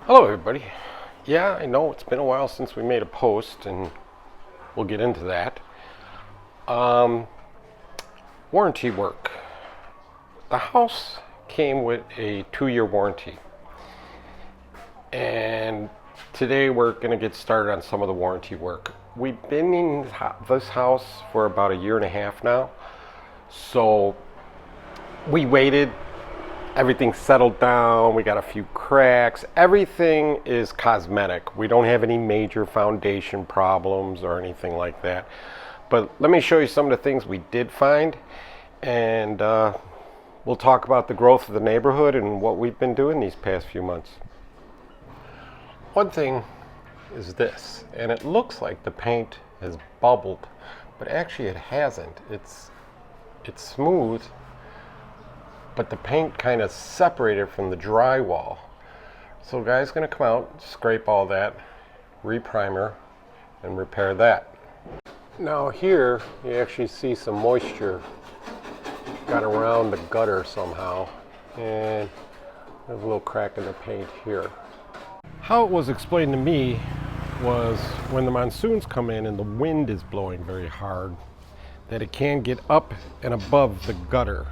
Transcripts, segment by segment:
Hello everybody. Yeah, I know it's been a while since we made a post and we'll get into that. Warranty work. The house came with a 2-year warranty. And today we're going to get started on some of the warranty work. We've been in this house for about a year and a half now. So we waited. Everything settled down. We got a few cracks. Everything is cosmetic. We don't have any major foundation problems or anything like that. But let me show you some of the things we did find, and we'll talk about the growth of the neighborhood and what we've been doing these past few months. One thing is this, and it looks like the paint has bubbled, but actually it hasn't. It's smooth, but the paint kind of separated from the drywall. So the guy's going to come out, scrape all that, reprimer, and repair that. Now here you actually see some moisture got around the gutter somehow, and there's a little crack in the paint here. How it was explained to me was when the monsoons come in and the wind is blowing very hard, that it can get up and above the gutter.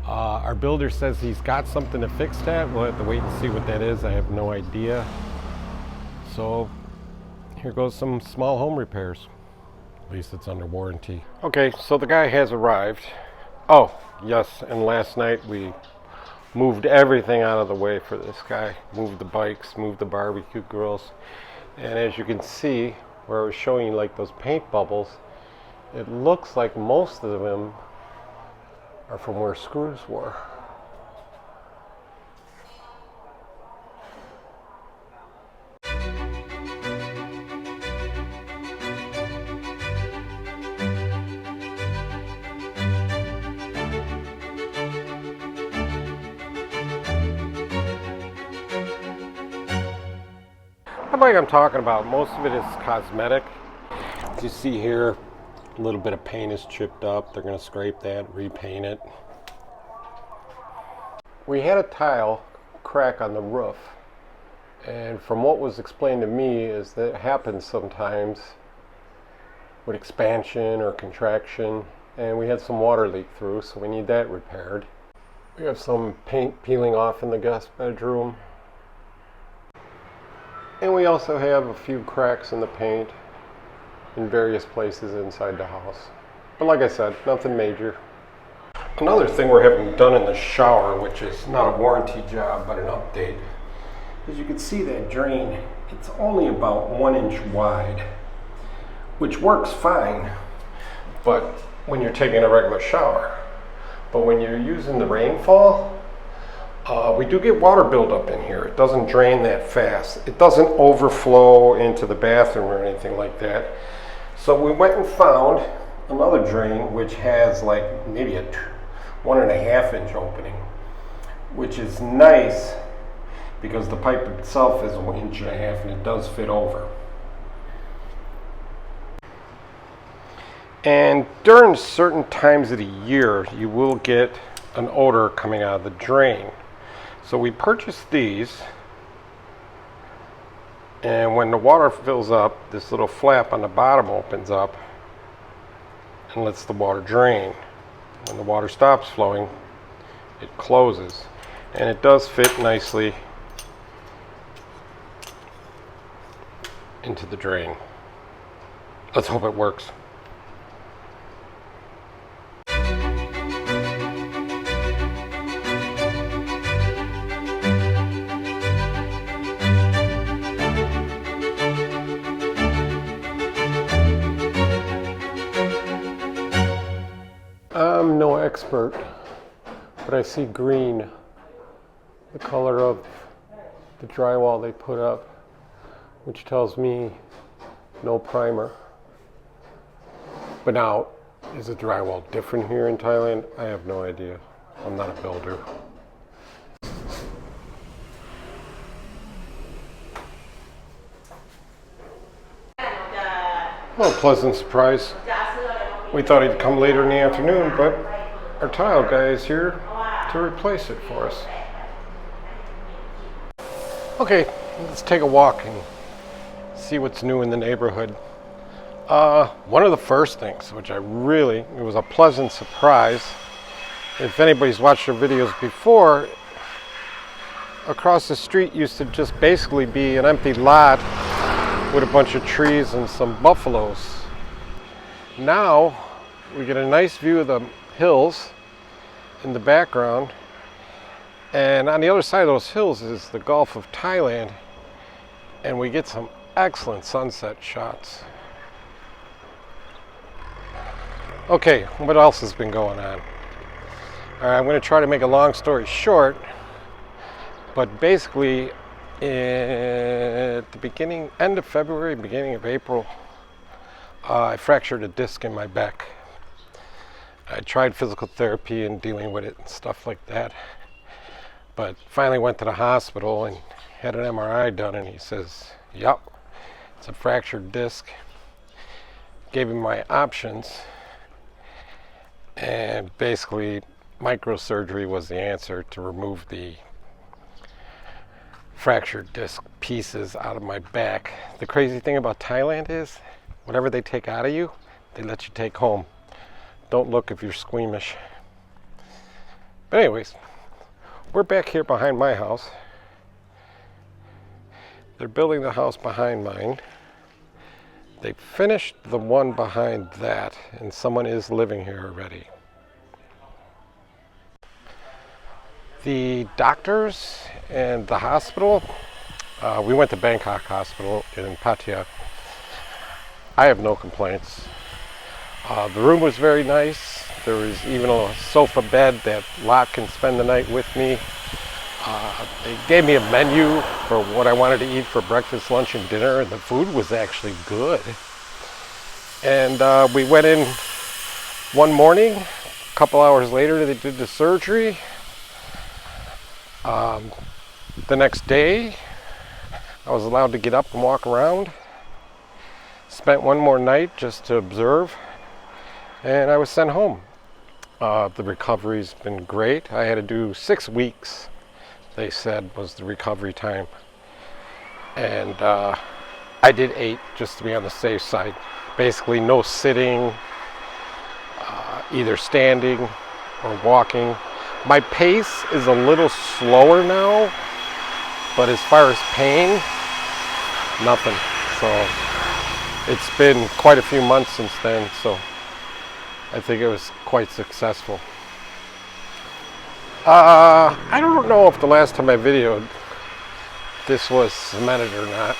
Our builder says he's got something to fix that. We'll have to wait and see what that is. I have no idea. So here goes some small home repairs. At least it's under warranty. Okay, so the guy has arrived. Oh, yes, and last night we moved everything out of the way for this guy. Moved the bikes, moved the barbecue grills. And as you can see, where I was showing you like those paint bubbles, it looks like most of them are from where screws were. Like I'm talking about, most of it is cosmetic. As you see here, a little bit of paint is chipped up. They're going to scrape that, repaint it. We had a tile crack on the roof, and from what was explained to me is that it happens sometimes with expansion or contraction, and we had some water leak through, so we need that repaired. We have some paint peeling off in the guest bedroom, and we also have a few cracks in the paint in various places inside the house. But like I said, nothing major. Another thing we're having done in the shower, which is not a warranty job but an update, is you can see that drain. It's only about 1 inch wide, which works fine, but when you're taking a regular shower. But when you're using the rainfall, we do get water buildup in here. It doesn't drain that fast. It doesn't overflow into the bathroom or anything like that. So we went and found another drain which has like maybe a 1.5 inch opening, which is nice because the pipe itself is 1.5 inches and it does fit over. And during certain times of the year, you will get an odor coming out of the drain. So we purchased these, and when the water fills up, this little flap on the bottom opens up and lets the water drain. When the water stops flowing, it closes, and it does fit nicely into the drain. Let's hope it works. I'm no expert, but I see green, the color of the drywall they put up, which tells me no primer. But now, is the drywall different here in Thailand? I have no idea. I'm not a builder. Well, pleasant surprise. We thought he'd come later in the afternoon, but our tile guy is here to replace it for us. Okay, let's take a walk and see what's new in the neighborhood. One of the first things, which it was a pleasant surprise. If anybody's watched our videos before, across the street used to just basically be an empty lot with a bunch of trees and some buffaloes. Now we get a nice view of the hills in the background, and on the other side of those hills is the Gulf of Thailand, and we get some excellent sunset shots. Okay, what else has been going on? All right, I'm going to try to make a long story short, but basically at the end of February, beginning of April, I fractured a disc in my back. I tried physical therapy and dealing with it and stuff like that, but finally went to the hospital and had an MRI done, and he says, "Yep, it's a fractured disc." Gave him my options, and basically microsurgery was the answer to remove the fractured disc pieces out of my back. The crazy thing about Thailand is whatever they take out of you, they let you take home. Don't look if you're squeamish. But anyways, we're back here behind my house. They're building the house behind mine. They finished the one behind that, and someone is living here already. The doctors and the hospital, we went to Bangkok Hospital in Pattaya. I have no complaints. The room was very nice. There was even a sofa bed that Lot can spend the night with me. They gave me a menu for what I wanted to eat for breakfast, lunch, and dinner, and the food was actually good. And we went in one morning. A couple hours later, they did the surgery. The next day, I was allowed to get up and walk around. Spent one more night just to observe, and I was sent home. The recovery's been great. I had to do 6 weeks, they said, was the recovery time. And I did 8 just to be on the safe side. Basically no sitting, either standing or walking. My pace is a little slower now, but as far as pain, nothing. So it's been quite a few months since then, so I think it was quite successful. I don't know if the last time I videoed this was cemented or not,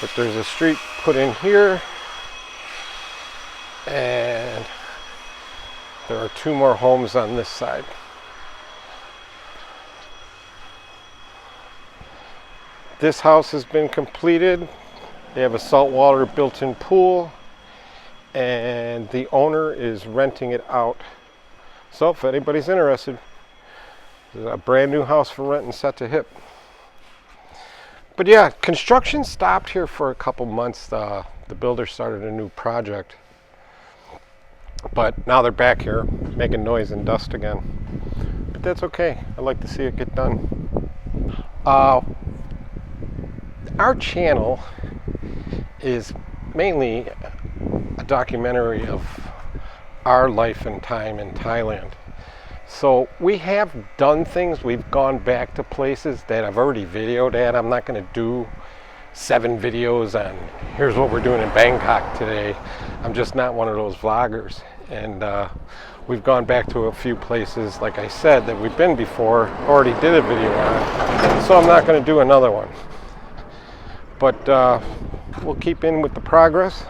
but there's a street put in here, and there are 2 more homes on this side. This house has been completed. They have a saltwater built-in pool, and the owner is renting it out. So if anybody's interested, there's a brand new house for rent and set to hip. But yeah, construction stopped here for a couple months. The builder started a new project, but now they're back here making noise and dust again. But that's okay. I like to see it get done. Our channel is mainly a documentary of our life and time in Thailand. So we have done things. We've gone back to places that I've already videoed at. I'm not going to do 7 videos on here's what we're doing in Bangkok today. I'm just not one of those vloggers. And we've gone back to a few places, like I said, that we've been before, already did a video on. So I'm not going to do another one. But we'll keep in with the progress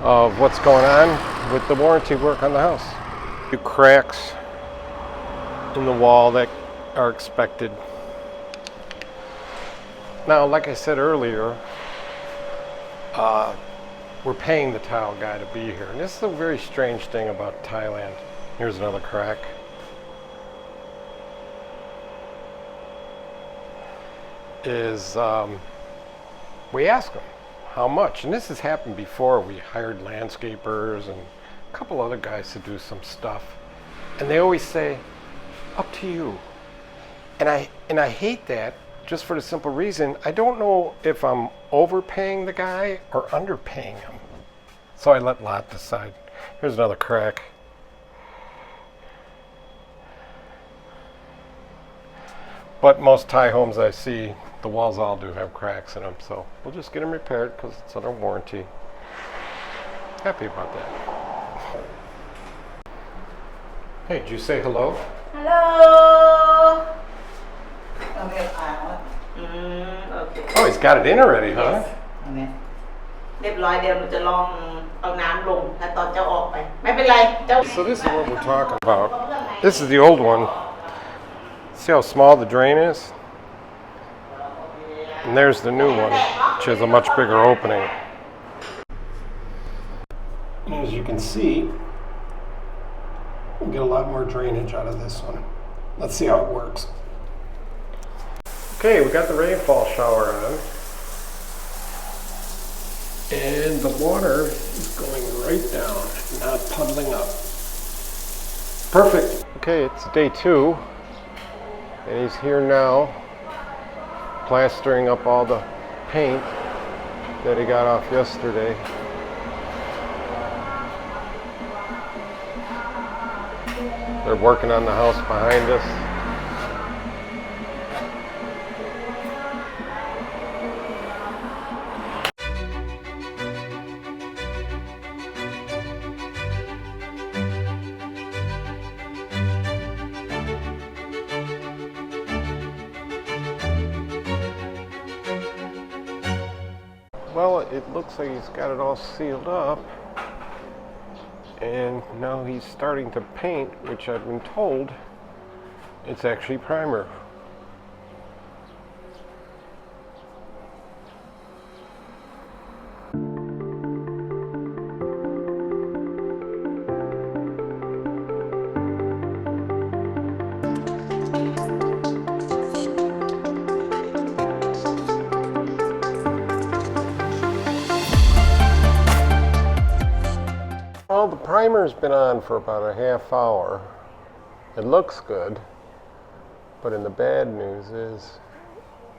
of what's going on with the warranty work on the house. A few cracks in the wall that are expected. Now, like I said earlier, we're paying the tile guy to be here. And this is a very strange thing about Thailand. Here's another crack. Is we ask them how much, and this has happened before. We hired landscapers and a couple other guys to do some stuff, and they always say, "Up to you." And I hate that just for the simple reason, I don't know if I'm overpaying the guy or underpaying him. So I let Lot decide. Here's another crack. But most Thai homes I see, the walls all do have cracks in them, so we'll just get them repaired because it's under warranty. Happy about that. Hey, did you say hello? Hello. Okay. Oh, he's got it in already, huh? Okay. เรียบร้อยเดี๋ยวหนูจะลองเอาน้ำลงถ้าตอนเจ้าออกไปไม่เป็นไรเจ้า So this is what we're talking about. This is the old one. See how small the drain is? And there's the new one, which has a much bigger opening. And as you can see, we'll get a lot more drainage out of this one. Let's see how it works. Okay, we got the rainfall shower on. And the water is going right down, not puddling up. Perfect. Okay, it's day 2. And he's here now, plastering up all the paint that he got off yesterday. They're working on the house behind us. Well, it looks like he's got it all sealed up, and now he's starting to paint, which I've been told it's actually primer. Well, the primer's been on for about a half hour. It looks good, but in the bad news is,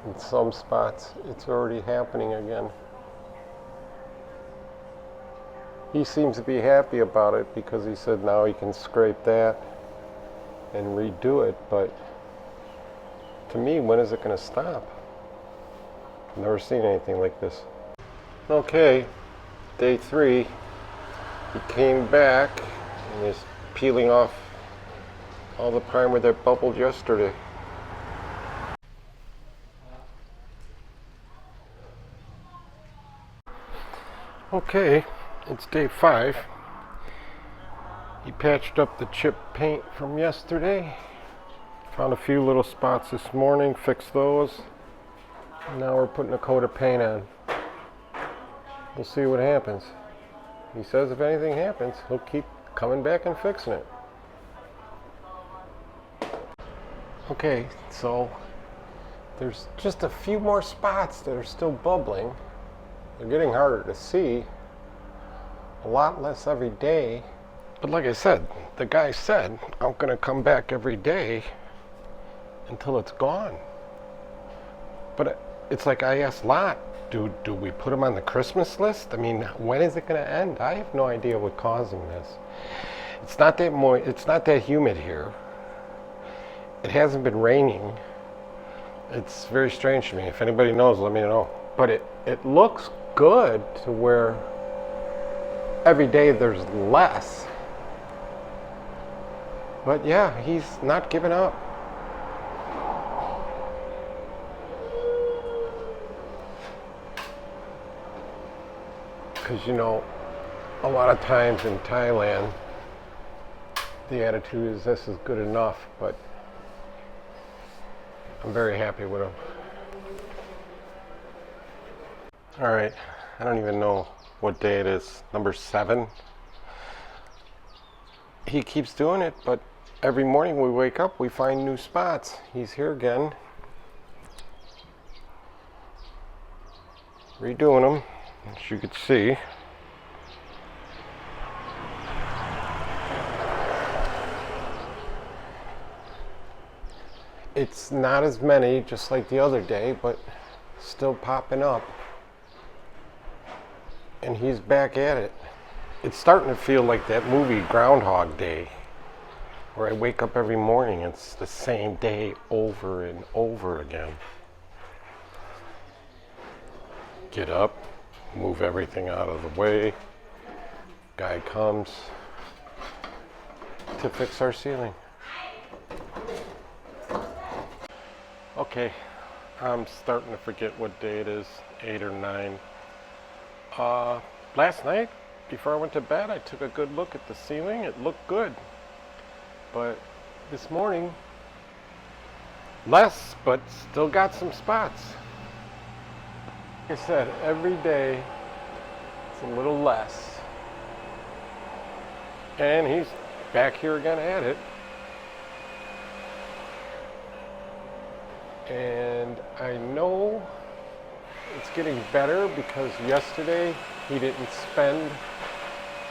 in some spots, it's already happening again. He seems to be happy about it because he said now he can scrape that and redo it, but to me, when is it going to stop? I've never seen anything like this. Okay, day 3. He came back and is peeling off all the primer that bubbled yesterday. Okay, it's day 5. He patched up the chip paint from yesterday. Found a few little spots this morning, fixed those. Now we're putting a coat of paint on. We'll see what happens. He says if anything happens, he'll keep coming back and fixing it. Okay, so there's just a few more spots that are still bubbling. They're getting harder to see. A lot less every day. But like I said, the guy said, I'm gonna come back every day until it's gone. But it's like I asked Lot, do we put him on the Christmas list? I mean, when is it going to end? I have no idea what causing this. It's not that humid here. It hasn't been raining. It's very strange to me. If anybody knows, let me know. But it looks good to where every day there's less. But yeah, he's not giving up. Because, you know, a lot of times in Thailand, the attitude is this is good enough, but I'm very happy with him. All right, I don't even know what day it is, number 7. He keeps doing it, but every morning we wake up, we find new spots. He's here again, redoing them. As you could see, It's not as many, just like the other day, but still popping up. And he's back at it. It's starting to feel like that movie Groundhog Day, where I wake up every morning, it's the same day over and over again. Get up, move everything out of the way. Guy comes to fix our ceiling. Okay, I'm starting to forget what day it is, 8 or 9. Last night, before I went to bed, I took a good look at the ceiling. It looked good. But this morning, less, but still got some spots. Like I said, every day, it's a little less. And he's back here again at it. And I know it's getting better because yesterday he didn't spend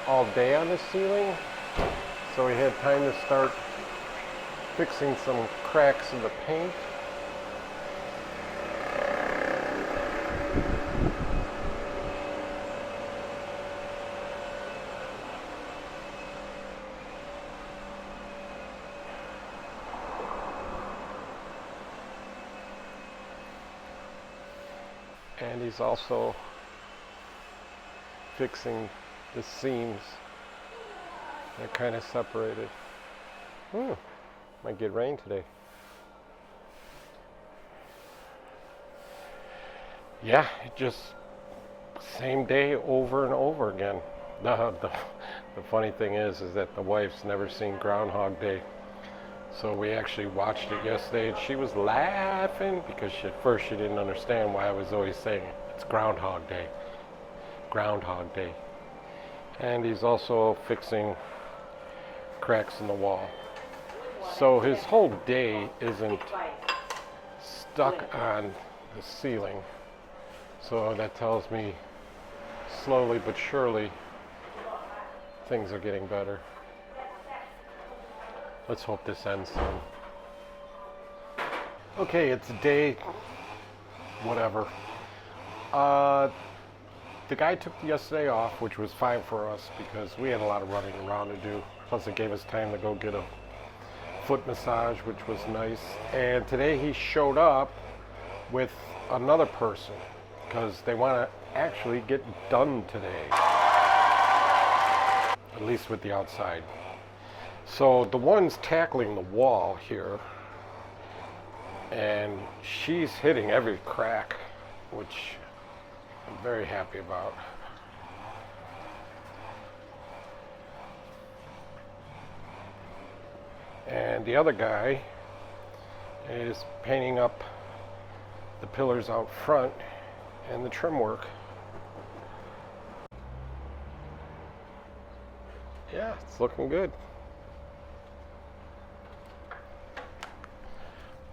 all day on the ceiling, so he had time to start fixing some cracks in the paint. And he's also fixing the seams. They're kind of separated. Might get rain today. Yeah, it just same day over and over again. The funny thing is that the wife's never seen Groundhog Day. So we actually watched it yesterday, and she was laughing because at first she didn't understand why I was always saying it's Groundhog Day. Groundhog Day. And he's also fixing cracks in the wall. So his whole day isn't stuck on the ceiling. So that tells me slowly but surely things are getting better. Let's hope this ends soon. Okay, it's day whatever. The guy took yesterday off, which was fine for us because we had a lot of running around to do. Plus it gave us time to go get a foot massage, which was nice. And today he showed up with another person because they want to actually get done today. At least with the outside. So the one's tackling the wall here, and she's hitting every crack, which I'm very happy about. And the other guy is painting up the pillars out front and the trim work. Yeah, it's looking good.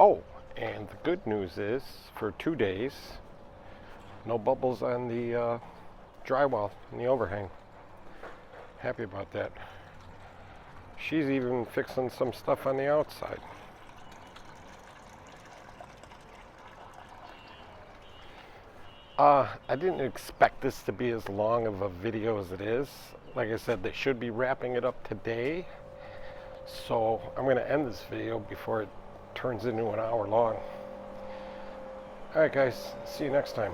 Oh, and the good news is, for 2 days, no bubbles on the drywall and the overhang. Happy about that. She's even fixing some stuff on the outside. I didn't expect this to be as long of a video as it is. Like I said, they should be wrapping it up today. So I'm going to end this video before it turns into an hour long. Alright guys, see you next time.